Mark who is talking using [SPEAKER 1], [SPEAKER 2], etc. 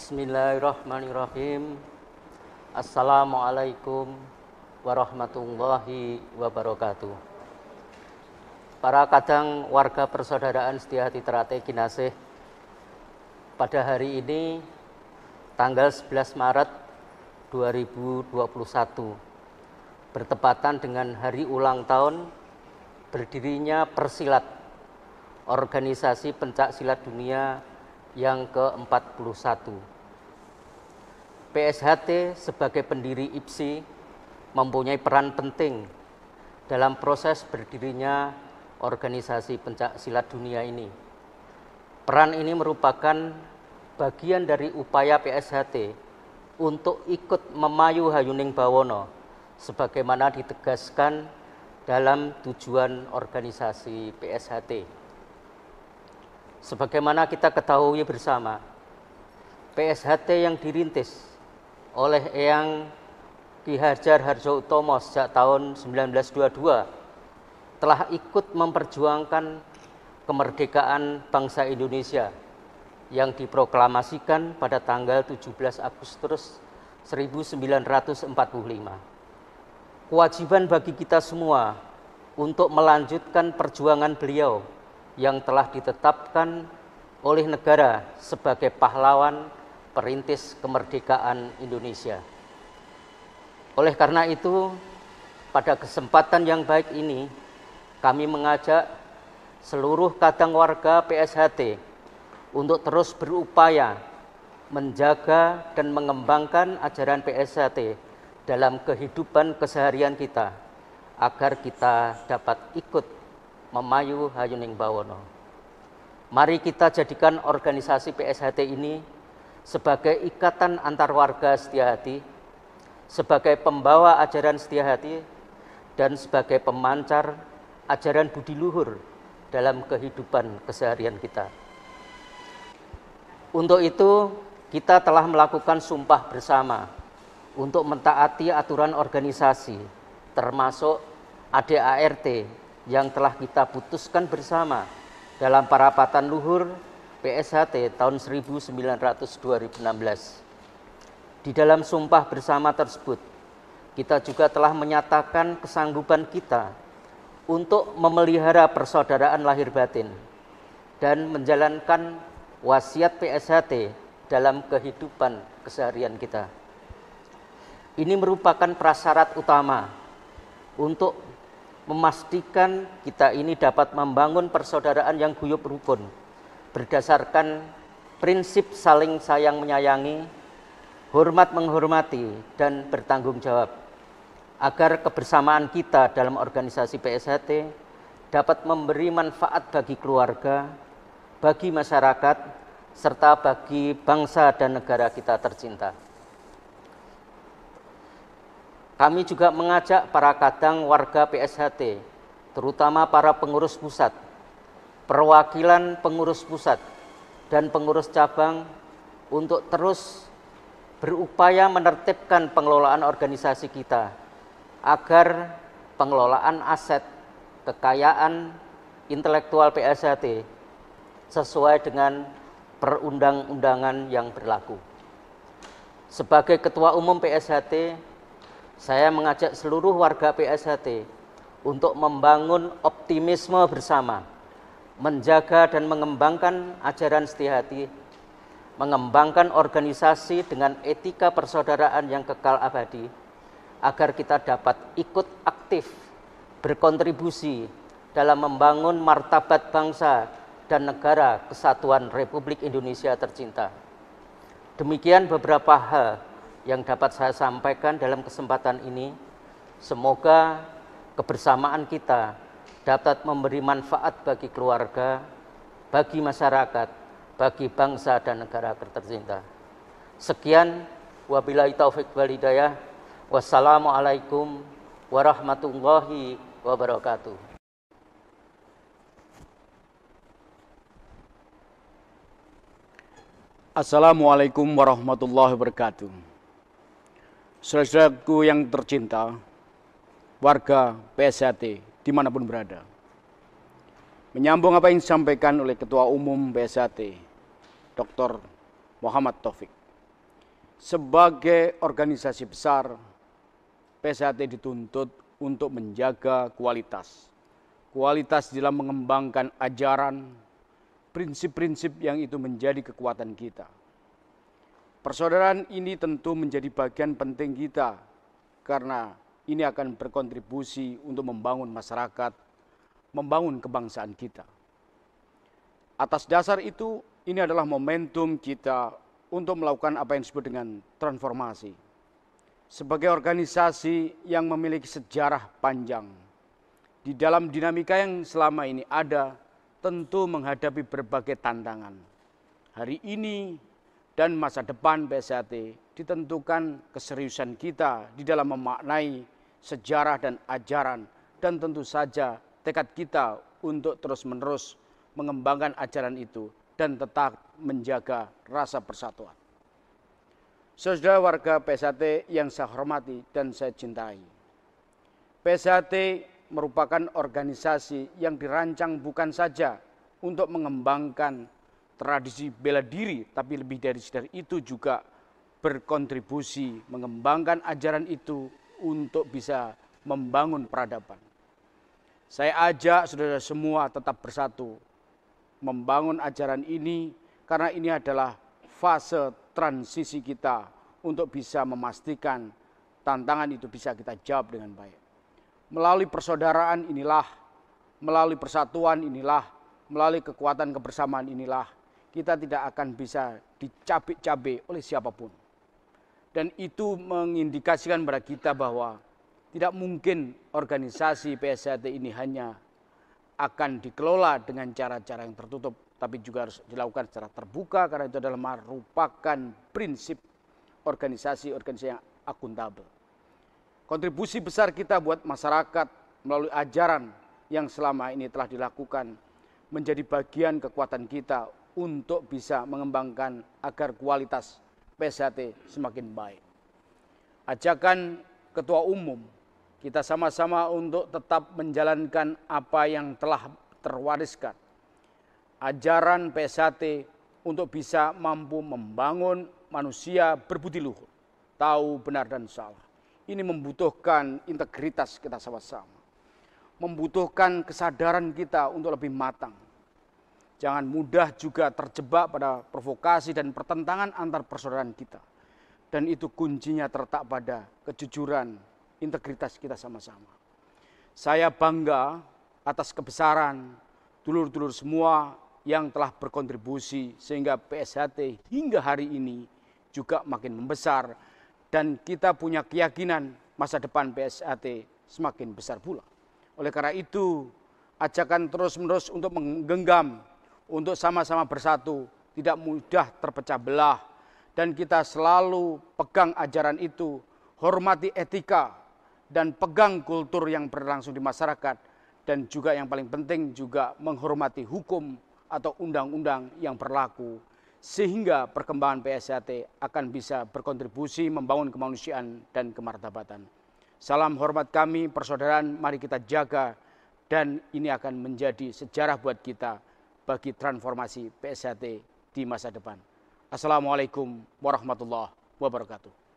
[SPEAKER 1] Bismillahirrahmanirrahim. Assalamualaikum warahmatullahi wabarakatuh. Para kadang warga persaudaraan Setiahati Teratai Kinasih, pada hari ini tanggal 11 Maret 2021 bertepatan dengan hari ulang tahun berdirinya Persilat, organisasi pencak silat dunia yang ke-41. PSHT sebagai pendiri IPSI mempunyai peran penting dalam proses berdirinya organisasi pencak silat dunia ini. Peran ini merupakan bagian dari upaya PSHT untuk ikut memayu Hayuning Bawono sebagaimana ditegaskan dalam tujuan organisasi PSHT. Sebagaimana kita ketahui bersama, PSHT yang dirintis oleh Eyang Ki Hajar Hardjoatmojo sejak tahun 1922 telah ikut memperjuangkan kemerdekaan bangsa Indonesia yang diproklamasikan pada tanggal 17 Agustus 1945. Kewajiban bagi kita semua untuk melanjutkan perjuangan beliau yang telah ditetapkan oleh negara sebagai pahlawan perintis kemerdekaan Indonesia. Oleh karena itu, pada kesempatan yang baik ini, kami mengajak seluruh kadang warga PSHT untuk terus berupaya menjaga dan mengembangkan ajaran PSHT dalam kehidupan keseharian kita, agar kita dapat ikut memayu Hayuning Bawono. Mari kita jadikan organisasi PSHT ini sebagai ikatan antar warga Setiahati, sebagai pembawa ajaran Setiahati, dan sebagai pemancar ajaran budi luhur dalam kehidupan keseharian kita. Untuk itu, kita telah melakukan sumpah bersama untuk mentaati aturan organisasi, termasuk ADART yang telah kita putuskan bersama dalam parapatan luhur PSHT tahun 1900-2016. Di dalam sumpah bersama tersebut, kita juga telah menyatakan kesanggupan kita untuk memelihara persaudaraan lahir batin dan menjalankan wasiat PSHT dalam kehidupan keseharian kita. Ini merupakan prasyarat utama untuk memastikan kita ini dapat membangun persaudaraan yang guyup rukun berdasarkan prinsip saling sayang menyayangi, hormat menghormati, dan bertanggung jawab, agar kebersamaan kita dalam organisasi PSHT dapat memberi manfaat bagi keluarga, bagi masyarakat, serta bagi bangsa dan negara kita tercinta. Kami juga mengajak para kadang warga PSHT, terutama para pengurus pusat, perwakilan pengurus pusat, dan pengurus cabang untuk terus berupaya menertibkan pengelolaan organisasi kita, agar pengelolaan aset, kekayaan intelektual PSHT sesuai dengan perundang-undangan yang berlaku. Sebagai Ketua Umum PSHT, saya mengajak seluruh warga PSHT untuk membangun optimisme bersama, menjaga dan mengembangkan ajaran Setiahati, mengembangkan organisasi dengan etika persaudaraan yang kekal abadi, agar kita dapat ikut aktif berkontribusi dalam membangun martabat bangsa dan negara kesatuan Republik Indonesia tercinta. Demikian beberapa hal yang dapat saya sampaikan dalam kesempatan ini. Semoga kebersamaan kita dapat memberi manfaat bagi keluarga, bagi masyarakat, bagi bangsa dan negara tercinta. Sekian, wabillahi taufik wal hidayah. Wassalamualaikum warahmatullahi wabarakatuh.
[SPEAKER 2] Assalamualaikum warahmatullahi wabarakatuh. Saudara-saudaraku yang tercinta, warga PSHT dimanapun berada. Menyambung apa yang disampaikan oleh Ketua Umum PSHT, Dr. Muhammad Taufik. Sebagai organisasi besar, PSHT dituntut untuk menjaga kualitas dalam mengembangkan ajaran, prinsip-prinsip yang itu menjadi kekuatan kita. Persaudaraan ini tentu menjadi bagian penting kita, karena ini akan berkontribusi untuk membangun masyarakat, membangun kebangsaan kita. Atas dasar itu, ini adalah momentum kita untuk melakukan apa yang disebut dengan transformasi. Sebagai organisasi yang memiliki sejarah panjang, di dalam dinamika yang selama ini ada, tentu menghadapi berbagai tantangan. Hari ini dan masa depan PSHT ditentukan keseriusan kita di dalam memaknai sejarah dan ajaran, dan tentu saja tekad kita untuk terus-menerus mengembangkan ajaran itu dan tetap menjaga rasa persatuan. Saudara warga PSHT yang saya hormati dan saya cintai, PSHT merupakan organisasi yang dirancang bukan saja untuk mengembangkan tradisi bela diri, tapi lebih dari itu juga berkontribusi mengembangkan ajaran itu untuk bisa membangun peradaban. Saya ajak saudara semua tetap bersatu membangun ajaran ini, karena ini adalah fase transisi kita untuk bisa memastikan tantangan itu bisa kita jawab dengan baik. Melalui persaudaraan inilah, melalui persatuan inilah, melalui kekuatan kebersamaan inilah, kita tidak akan bisa dicabik-cabik oleh siapapun. Dan itu mengindikasikan pada kita bahwa tidak mungkin organisasi PSHT ini hanya akan dikelola dengan cara-cara yang tertutup, tapi juga harus dilakukan secara terbuka, karena itu adalah merupakan prinsip organisasi yang akuntabel. Kontribusi besar kita buat masyarakat melalui ajaran yang selama ini telah dilakukan menjadi bagian kekuatan kita untuk bisa mengembangkan agar kualitas PSHT semakin baik. Ajakan Ketua Umum, kita sama-sama untuk tetap menjalankan apa yang telah terwariskan. Ajaran PSHT untuk bisa mampu membangun manusia berbudi luhur, tahu benar dan salah. Ini membutuhkan integritas kita sama-sama. Membutuhkan kesadaran kita untuk lebih matang. Jangan mudah juga terjebak pada provokasi dan pertentangan antar persaudaraan kita. Dan itu kuncinya terletak pada kejujuran, integritas kita sama-sama. Saya bangga atas kebesaran dulur-dulur semua yang telah berkontribusi sehingga PSHT hingga hari ini juga makin membesar, dan kita punya keyakinan masa depan PSHT semakin besar pula. Oleh karena itu, ajakan terus-menerus untuk menggenggam, untuk sama-sama bersatu, tidak mudah terpecah belah, dan kita selalu pegang ajaran itu, hormati etika, dan pegang kultur yang berlangsung di masyarakat, dan juga yang paling penting juga menghormati hukum atau undang-undang yang berlaku, sehingga perkembangan PSHT akan bisa berkontribusi membangun kemanusiaan dan kemartabatan. Salam hormat kami, persaudaraan, mari kita jaga, dan ini akan menjadi sejarah buat kita bagi transformasi PSHT di masa depan. Assalamualaikum warahmatullahi wabarakatuh.